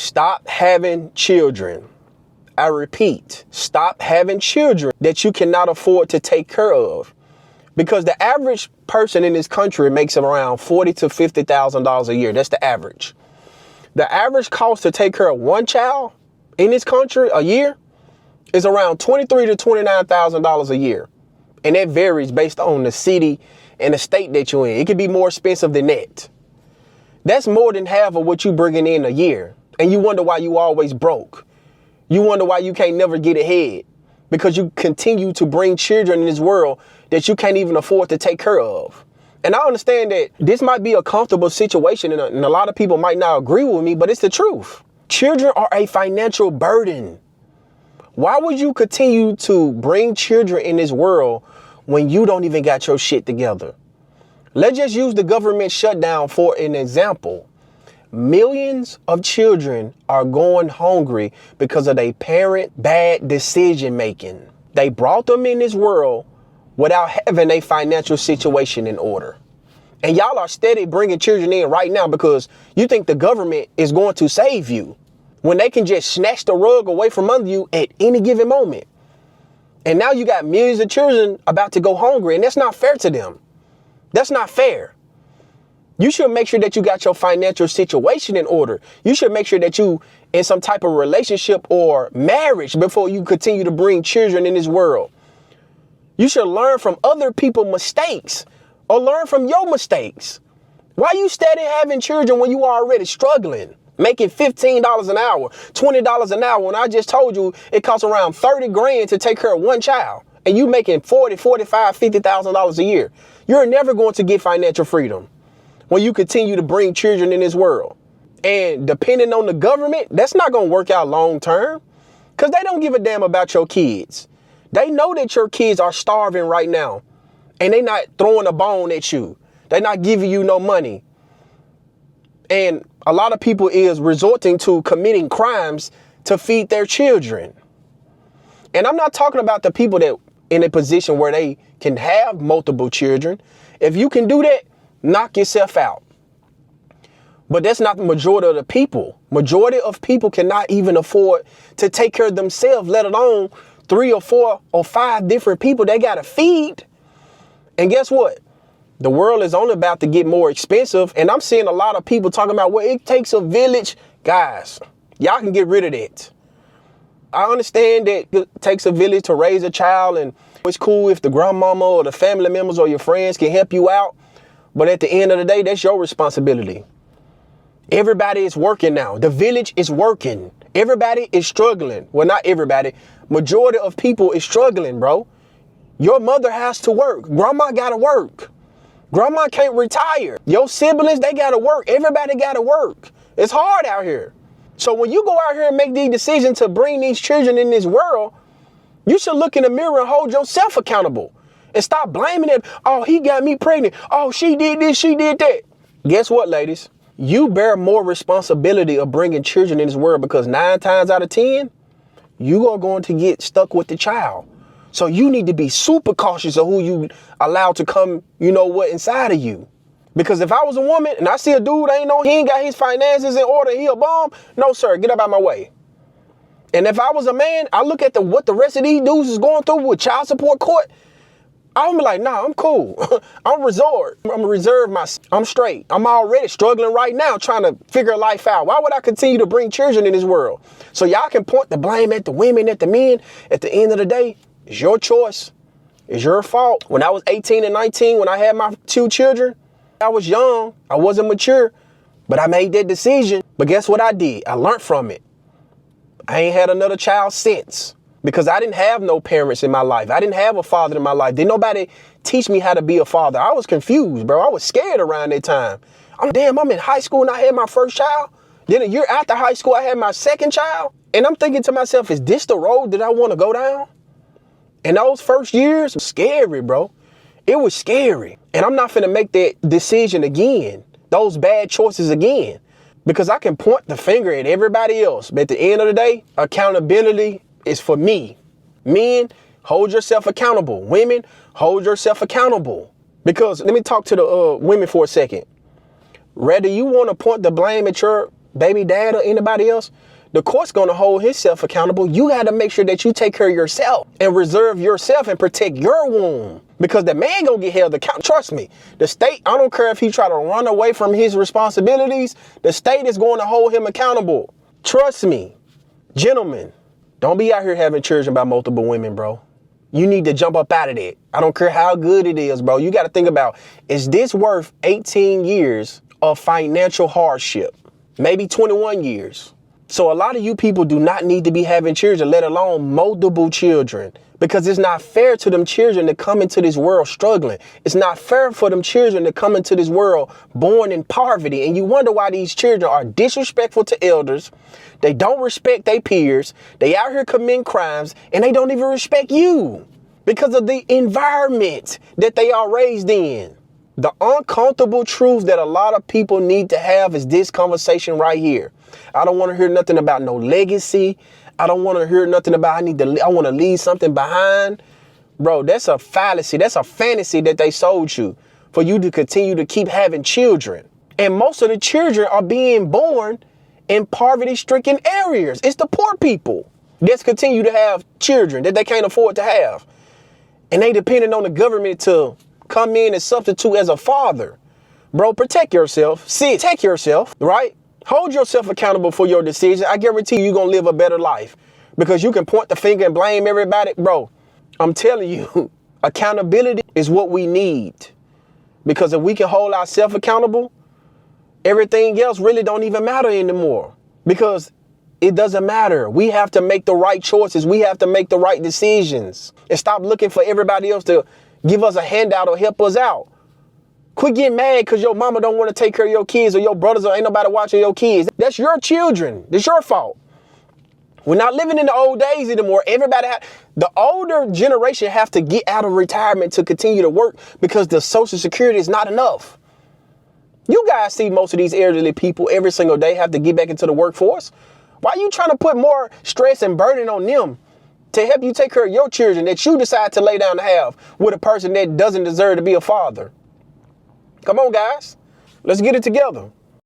Stop having children. I repeat, stop having children that you cannot afford to take care of. Because the average person in this country makes around $40,000 to $50,000 a year. That's the average. The average cost to take care of one child in this country a year is around $23,000 to $29,000 a year. And that varies based on the city and the state that you're in. It could be more expensive than that. That's more than half of what you bringing in a year. And you wonder why you always broke. You wonder why you can't never get ahead. Because you continue to bring children in this world that you can't even afford to take care of. And I understand that this might be a comfortable situation and a lot of people might not agree with me, but it's the truth. Children are a financial burden. Why would you continue to bring children in this world when you don't even got your shit together? Let's just use the government shutdown for an example. Millions of children are going hungry because of their parent bad decision making. They brought them in this world without having a financial situation in order. And y'all are steady bringing children in right now because you think the government is going to save you when they can just snatch the rug away from under you at any given moment. And now you got millions of children about to go hungry, and that's not fair to them. That's not fair. You should make sure that you got your financial situation in order. You should make sure that you in some type of relationship or marriage before you continue to bring children in this world. You should learn from other people's mistakes or learn from your mistakes. Why you steady having children when you are already struggling, making $15 an hour, $20 an hour, when I just told you it costs around 30 grand to take care of one child, and you making $40,000, $45,000, $50,000 a year? You're never going to get financial freedom when you continue to bring children in this world. And depending on the government, that's not going to work out long term because they don't give a damn about your kids. They know that your kids are starving right now and they not throwing a bone at you. They're not giving you no money. And a lot of people is resorting to committing crimes to feed their children. And I'm not talking about the people that in a position where they can have multiple children. If you can do that, knock yourself out. But that's not the majority of the people. Majority of people cannot even afford to take care of themselves, let alone 3 or 4 or 5 different people they got to feed. And guess what? The world is only about to get more expensive. And I'm seeing a lot of people talking about, well, it takes a village. Guys, y'all can get rid of that. I understand that it takes a village to raise a child. And it's cool if the grandmama or the family members or your friends can help you out. But at the end of the day, that's your responsibility. Everybody is working now. The village is working. Everybody is struggling. Well, not everybody. Majority of people is struggling, bro. Your mother has to work. Grandma got to work. Grandma can't retire. Your siblings, they got to work. Everybody got to work. It's hard out here. So when you go out here and make these decisions to bring these children in this world, you should look in the mirror and hold yourself accountable and stop blaming it. Oh, he got me pregnant. Oh, she did this, she did that. Guess what, ladies? You bear more responsibility of bringing children in this world because 9 times out of 10, you are going to get stuck with the child. So you need to be super cautious of who you allow to come, you know what, inside of you. Because if I was a woman and I see a dude, he ain't got his finances in order, he a bum. No, sir, get up out my way. And if I was a man, I look at what the rest of these dudes is going through with child support court. I'm be like, nah, I'm cool. I'm I'm straight. I'm already struggling right now trying to figure life out. Why would I continue to bring children in this world? So y'all can point the blame at the women, at the men. At the end of the day, it's your choice. It's your fault. When I was 18 and 19, when I had my 2 children, I was young. I wasn't mature, but I made that decision. But guess what I did? I learned from it. I ain't had another child since. Because I didn't have no parents in my life. I didn't have a father in my life. Didn't nobody teach me how to be a father. I was confused, bro. I was scared around that time. I'm in high school and I had my first child. Then a year after high school, I had my second child. And I'm thinking to myself, is this the road that I want to go down? And those first years was scary, bro. It was scary. And I'm not finna make that decision again. Those bad choices again. Because I can point the finger at everybody else. But at the end of the day, accountability is for me. Men, hold yourself accountable. Women, hold yourself accountable. Because let me talk to the women for a second. Whether you want to point the blame at your baby dad or anybody else, the court's going to hold himself accountable. You got to make sure that you take care of yourself and reserve yourself and protect your womb, because the man going to get held accountable. Trust me, the state, I don't care if he try to run away from his responsibilities, the state is going to hold him accountable. Trust me. Gentlemen, don't be out here having children by multiple women, bro. You need to jump up out of that. I don't care how good it is, bro. You got to think about, is this worth 18 years of financial hardship? Maybe 21 years. So a lot of you people do not need to be having children, let alone multiple children, because it's not fair to them children to come into this world struggling. It's not fair for them children to come into this world born in poverty. And you wonder why these children are disrespectful to elders. They don't respect their peers. They out here committing crimes, and they don't even respect you because of the environment that they are raised in. The uncomfortable truth that a lot of people need to have is this conversation right here. I don't want to hear nothing about no legacy. I don't want to hear nothing about I want to leave something behind. Bro, that's a fallacy. That's a fantasy that they sold you for you to continue to keep having children. And most of the children are being born in poverty-stricken areas. It's the poor people that's continue to have children that they can't afford to have. And they depending on the government to come in and substitute as a father. Bro, protect yourself. Protect yourself, right? Hold yourself accountable for your decisions. I guarantee you're going to live a better life, because you can point the finger and blame everybody. Bro, I'm telling you, accountability is what we need, because if we can hold ourselves accountable, everything else really don't even matter anymore, because it doesn't matter. We have to make the right choices. We have to make the right decisions and stop looking for everybody else to give us a handout or help us out. Quit getting mad because your mama don't want to take care of your kids, or your brothers, or ain't nobody watching your kids. That's your children. That's your fault. We're not living in the old days anymore. The older generation have to get out of retirement to continue to work, because the Social Security is not enough. You guys see most of these elderly people every single day have to get back into the workforce. Why are you trying to put more stress and burden on them to help you take care of your children that you decide to lay down to have with a person that doesn't deserve to be a father? Come on, guys. Let's get it together.